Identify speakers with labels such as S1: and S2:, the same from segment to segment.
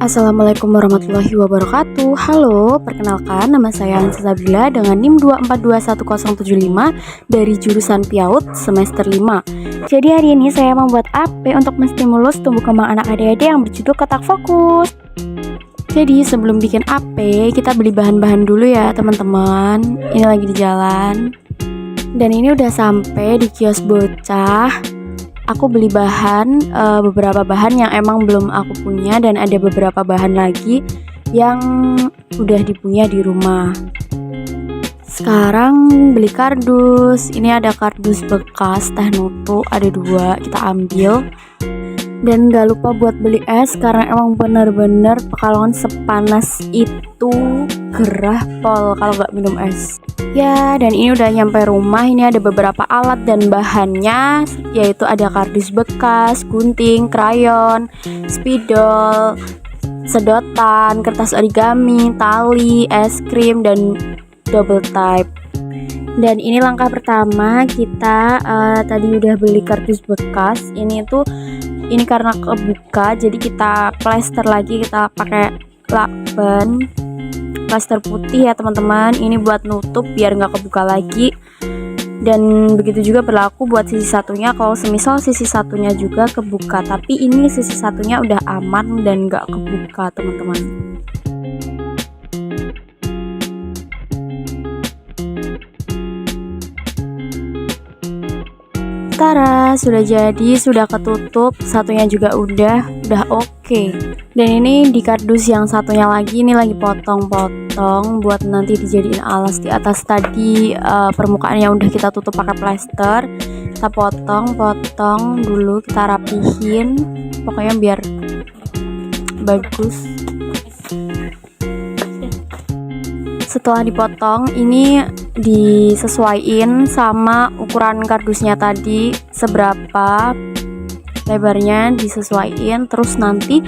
S1: Assalamualaikum warahmatullahi wabarakatuh. Halo, perkenalkan nama saya Ansa Sabila dengan NIM 2421075 dari jurusan PIAUD semester 5. Jadi hari ini saya membuat AP untuk menstimulus tumbuh kembang anak adik-adik yang berjudul Kotak Fokus. Jadi sebelum bikin AP, kita beli bahan-bahan dulu ya teman-teman. Ini lagi di jalan. Dan ini udah sampai di kios bocah. Aku beli beberapa bahan yang emang belum aku punya, dan ada beberapa bahan lagi yang udah dipunya di rumah. Sekarang beli kardus. Ini ada kardus bekas teh nutu, ada 2, kita ambil. Dan gak lupa buat beli es, karena emang bener-bener Pekalongan sepanas itu gerah pol kalau gak minum es. Ya, dan ini udah nyampe rumah. Ini ada beberapa alat dan bahannya, yaitu ada kardus bekas, gunting, krayon, spidol, sedotan, kertas origami, tali, es krim, dan double type. Dan ini langkah pertama kita tadi udah beli kardus bekas. Ini karena kebuka, jadi kita plester lagi, kita pakai lakban plaster putih ya teman-teman. Ini buat nutup biar nggak kebuka lagi. Dan begitu juga berlaku buat sisi satunya. Kalau semisal sisi satunya juga kebuka, tapi ini sisi satunya udah aman dan nggak kebuka teman-teman. Tara, sudah jadi, sudah ketutup, satunya juga udah oke. Dan ini di kardus yang satunya lagi, ini lagi potong-potong buat nanti dijadiin alas di atas tadi permukaan yang udah kita tutup pakai plester. Kita potong dulu, kita rapihin, pokoknya biar bagus. Setelah dipotong, ini disesuaiin sama ukuran kardusnya tadi, seberapa lebarnya disesuaiin, terus nanti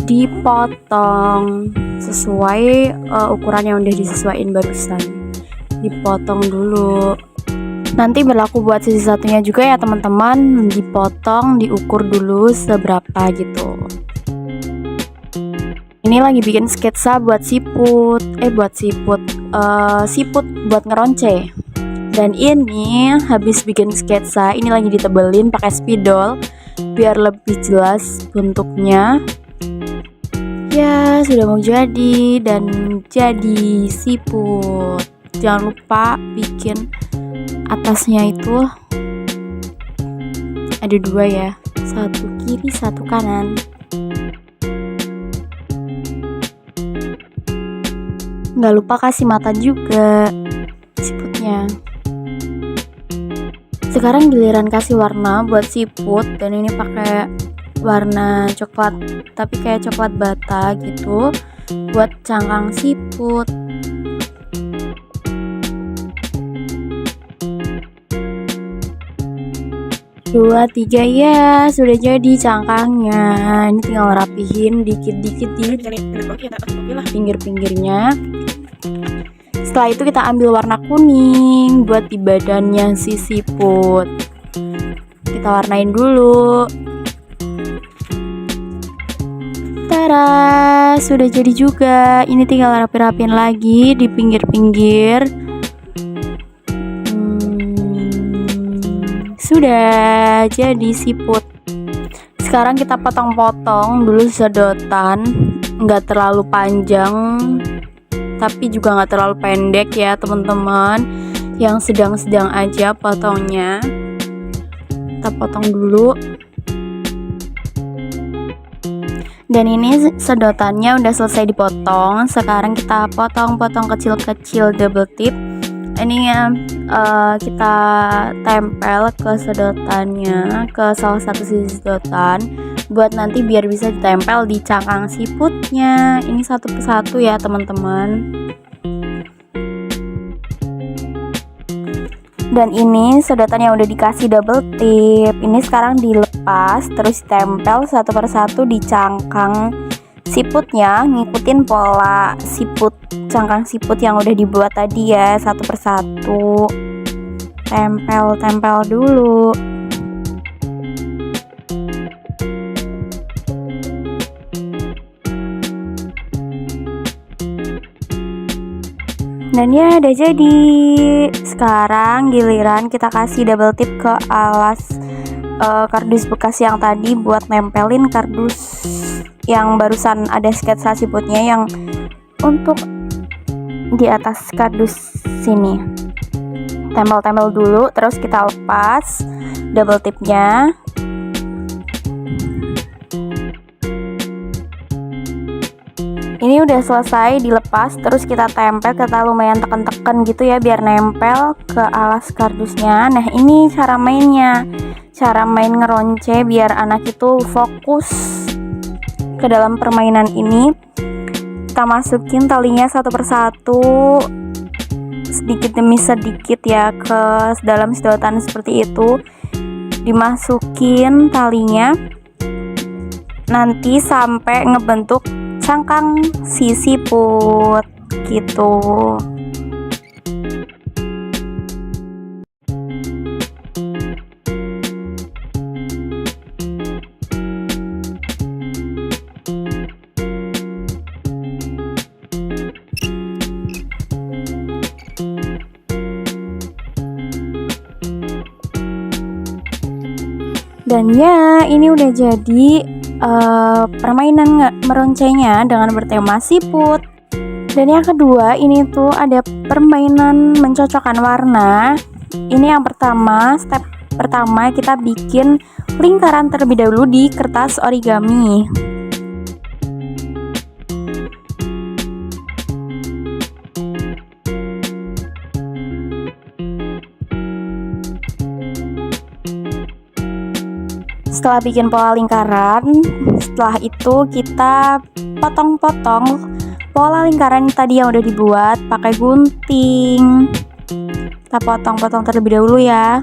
S1: dipotong sesuai ukuran yang udah disesuaiin barusan. Dipotong dulu. Nanti berlaku buat sisi satunya juga ya teman-teman, dipotong, diukur dulu seberapa gitu. Ini lagi bikin sketsa buat siput buat ngeronce. Dan ini habis bikin sketsa, ini lagi ditebelin pakai spidol biar lebih jelas bentuknya. Ya, sudah mau jadi, dan jadi siput. Jangan lupa bikin atasnya itu ada 2 ya, satu kiri satu kanan. Nggak lupa kasih mata juga siputnya. Sekarang giliran kasih warna buat siput, dan ini pakai warna coklat, tapi kayak coklat bata gitu, buat cangkang siput. Dua, 3, ya sudah jadi cangkangnya. Ini tinggal rapihin dikit-dikit di pinggir-pinggirnya. Setelah itu kita ambil warna kuning buat di badannya si siput. Kita warnain dulu. Tara, sudah jadi juga. Ini tinggal rapi-rapiin lagi di pinggir-pinggir. Sudah jadi siput. Sekarang kita potong-potong dulu sedotan, nggak terlalu panjang tapi juga nggak terlalu pendek ya teman-teman, yang sedang-sedang aja potongnya. Kita potong dulu. Dan ini sedotannya udah selesai dipotong. Sekarang kita potong-potong kecil-kecil double tip. Ini kita tempel ke sedotannya, ke salah satu sisi sedotan, buat nanti biar bisa ditempel di cangkang siputnya. Ini satu persatu ya teman-teman. Dan ini sedotan yang udah dikasih double tip, ini sekarang dilepas terus tempel satu persatu di cangkang siputnya, ngikutin pola cangkang siput yang udah dibuat tadi ya, satu persatu. Tempel dulu. Dan ya udah jadi. Sekarang giliran kita kasih double tip ke alas kardus bekas yang tadi buat nempelin kardus yang barusan ada sketsa siputnya yang untuk di atas kardus sini. Tempel-tempel dulu, terus kita lepas double tipnya. Ini udah selesai dilepas, terus kita tempel, kita lumayan tekan-tekan gitu ya biar nempel ke alas kardusnya. Nah ini cara mainnya, cara main ngeronce biar anak itu fokus ke dalam permainan ini. Kita masukin talinya satu persatu, sedikit demi sedikit ya ke dalam sedotan seperti itu. Dimasukin talinya nanti sampai ngebentuk cangkang si siput gitu. Dan ya ini udah jadi permainan meroncenya dengan bertema siput. Dan yang kedua ini tuh ada permainan mencocokkan warna. Ini yang pertama, step pertama kita bikin lingkaran terlebih dahulu di kertas origami. Setelah bikin pola lingkaran, setelah itu kita potong-potong pola lingkaran tadi yang udah dibuat pakai gunting. Kita potong-potong terlebih dahulu ya.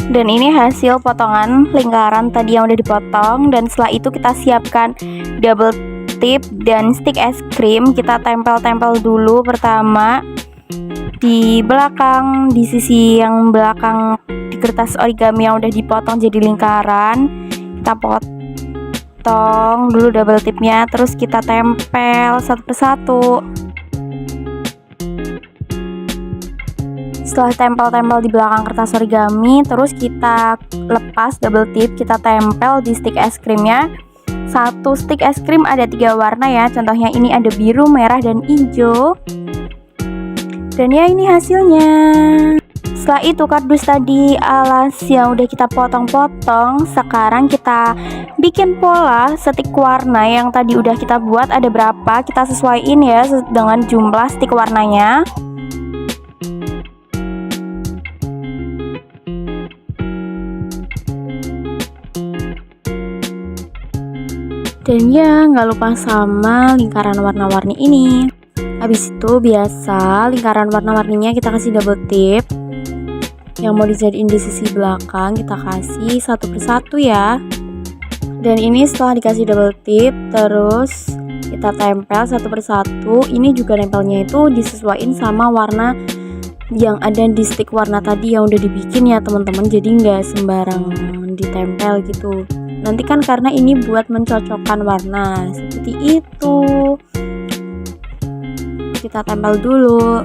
S1: Dan ini hasil potongan lingkaran tadi yang udah dipotong. Dan setelah itu kita siapkan double tip dan stick es krim. Kita tempel-tempel dulu pertama di belakang, di sisi yang belakang di kertas origami yang udah dipotong jadi lingkaran. Kita potong dulu double tipnya, terus kita tempel satu persatu. Setelah tempel-tempel di belakang kertas origami, terus kita lepas double tip, kita tempel di stick es krimnya. Satu stick es krim ada 3 warna ya, contohnya ini ada biru, merah, dan hijau. Dan ya ini hasilnya. Setelah itu kardus tadi alas yang udah kita potong-potong, sekarang kita bikin pola stick warna yang tadi udah kita buat ada berapa, kita sesuaiin ya dengan jumlah stick warnanya. Dan ya nggak lupa sama lingkaran warna-warni ini. Habis itu biasa lingkaran warna-warninya kita kasih double tip. Yang mau dijadiin di sisi belakang kita kasih satu persatu ya. Dan ini setelah dikasih double tip, terus kita tempel satu persatu. Ini juga nempelnya itu disesuaikan sama warna yang ada di stick warna tadi yang udah dibikin ya teman-teman. Jadi nggak sembarang ditempel gitu. Nanti kan karena ini buat mencocokkan warna seperti itu. Kita tempel dulu.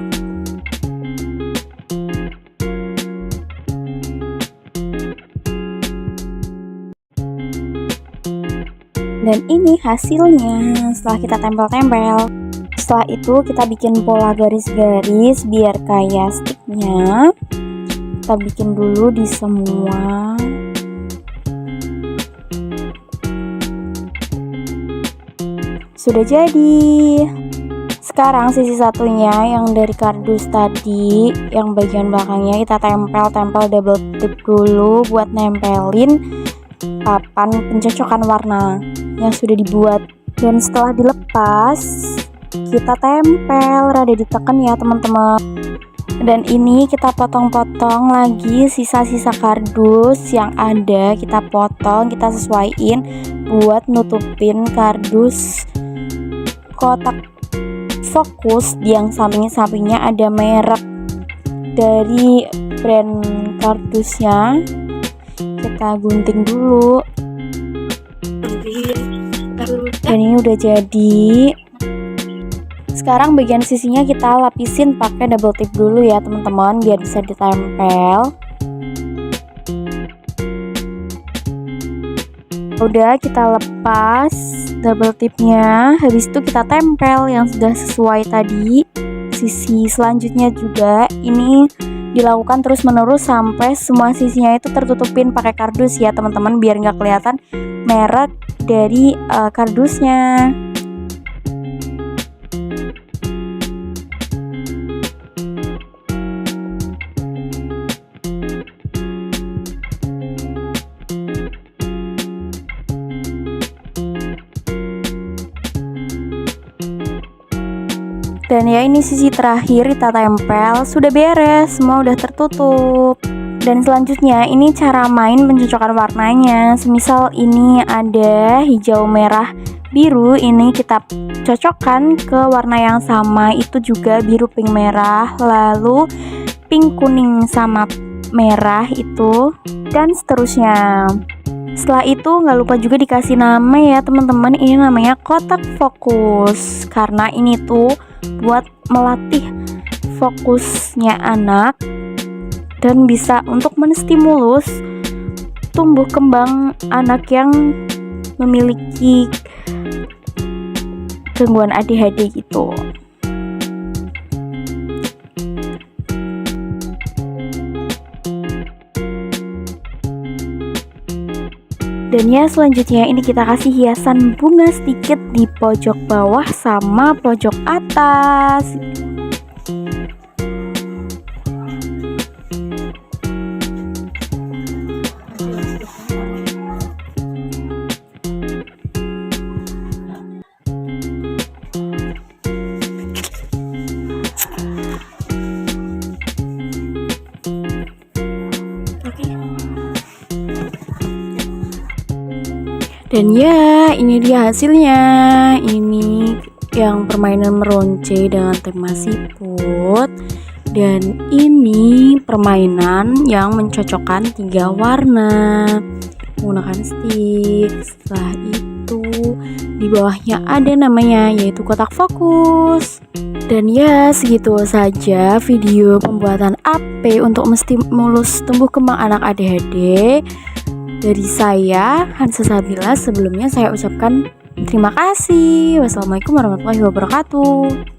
S1: Dan ini hasilnya setelah kita tempel-tempel. Setelah itu kita bikin pola garis-garis biar kayak sticknya. Kita bikin dulu di semua. Sudah jadi. Sekarang sisi satunya yang dari kardus tadi, yang bagian belakangnya kita tempel double tip dulu buat nempelin papan pencocokan warna yang sudah dibuat. Dan setelah dilepas, kita tempel, rada ditekan ya teman-teman. Dan ini kita potong-potong lagi sisa-sisa kardus yang ada, kita potong, kita sesuaiin buat nutupin kardus kotak fokus. Di yang samping-sampingnya ada merek dari brand kardusnya. Kita gunting dulu. Dan ini udah jadi. Sekarang bagian sisinya kita lapisin pakai double tip dulu ya teman-teman, biar bisa ditempel. Udah kita lepas double tipnya, habis itu kita tempel yang sudah sesuai tadi. Sisi selanjutnya juga ini dilakukan terus menerus sampai semua sisinya itu tertutupin pakai kardus ya teman-teman, biar nggak kelihatan merek dari kardusnya. Dan ya ini sisi terakhir kita tempel, sudah beres, semua udah tertutup. Dan selanjutnya ini cara main pencocokan warnanya. Semisal ini ada hijau, merah, biru, ini kita cocokkan ke warna yang sama, itu juga biru, pink, merah, lalu pink, kuning, sama merah itu, dan seterusnya. Setelah itu nggak lupa juga dikasih nama ya teman-teman, ini namanya kotak fokus, karena ini tuh buat melatih fokusnya anak dan bisa untuk menstimulus tumbuh kembang anak yang memiliki gangguan ADHD gitu. Dan ya selanjutnya ini kita kasih hiasan bunga sedikit di pojok bawah sama pojok atas. Dan ya ini dia hasilnya. Ini yang permainan meronce dengan tema siput. Dan ini permainan yang mencocokkan 3 warna menggunakan stick. Setelah itu di bawahnya ada namanya, yaitu kotak fokus. Dan ya segitu saja video pembuatan AP untuk menstimulus tumbuh kembang anak ADHD dari saya, Hansa Sabila. Sebelumnya saya ucapkan terima kasih. Wassalamualaikum warahmatullahi wabarakatuh.